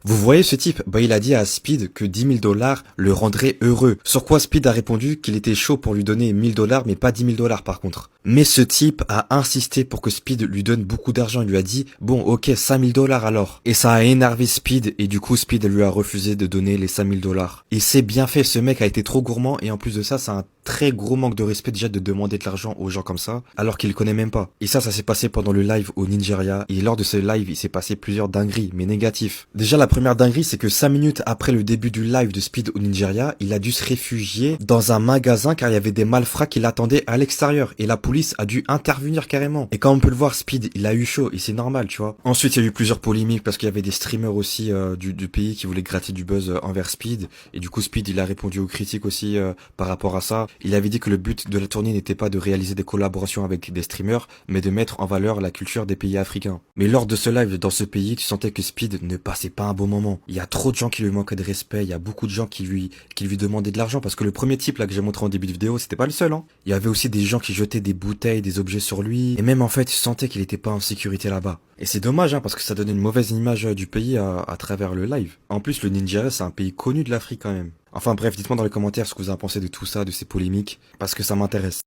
Vous voyez ce type? Bah il a dit à Speed que 10 000 $ le rendraient heureux. Sur quoi Speed a répondu qu'il était chaud pour lui donner 1 000 $ mais pas 10 000 $ par contre. Mais ce type a insisté pour que Speed lui donne beaucoup d'argent. Il lui a dit bon ok 5 000 $ alors. Et ça a énervé Speed et du coup Speed lui a refusé de donner les 5 000 $. Et c'est bien fait, ce mec a été trop gourmand et en plus de ça c'est un très gros manque de respect déjà de demander de l'argent aux gens comme ça alors qu'il connaît même pas. Et ça s'est passé pendant le live au Nigeria et lors de ce live il s'est passé plusieurs dingueries mais négatifs. Déjà la première dinguerie c'est que 5 minutes après le début du live de Speed au Nigeria il a dû se réfugier dans un magasin car il y avait des malfrats qui l'attendaient à l'extérieur et la police a dû intervenir carrément. Et comme on peut le voir Speed il a eu chaud et c'est normal tu vois. Ensuite il y a eu plusieurs polémiques parce qu'il y avait des streamers aussi du pays qui voulaient gratter du buzz envers Speed et du coup Speed il a répondu aux critiques aussi par rapport à ça. Il avait dit que le but de la tournée n'était pas de réaliser des collaborations avec des streamers, mais de mettre en valeur la culture des pays africains. Mais lors de ce live dans ce pays, tu sentais que Speed ne passait pas un bon moment. Il y a trop de gens qui lui manquaient de respect, il y a beaucoup de gens qui lui demandaient de l'argent, parce que le premier type là que j'ai montré en début de vidéo, c'était pas le seul, hein. Il y avait aussi des gens qui jetaient des bouteilles, des objets sur lui, et même en fait, tu sentais qu'il était pas en sécurité là-bas. Et c'est dommage, hein, parce que ça donnait une mauvaise image du pays à travers le live. En plus, le Nigeria, c'est un pays connu de l'Afrique quand même. Enfin bref, dites-moi dans les commentaires ce que vous en pensez de tout ça, de ces polémiques, parce que ça m'intéresse.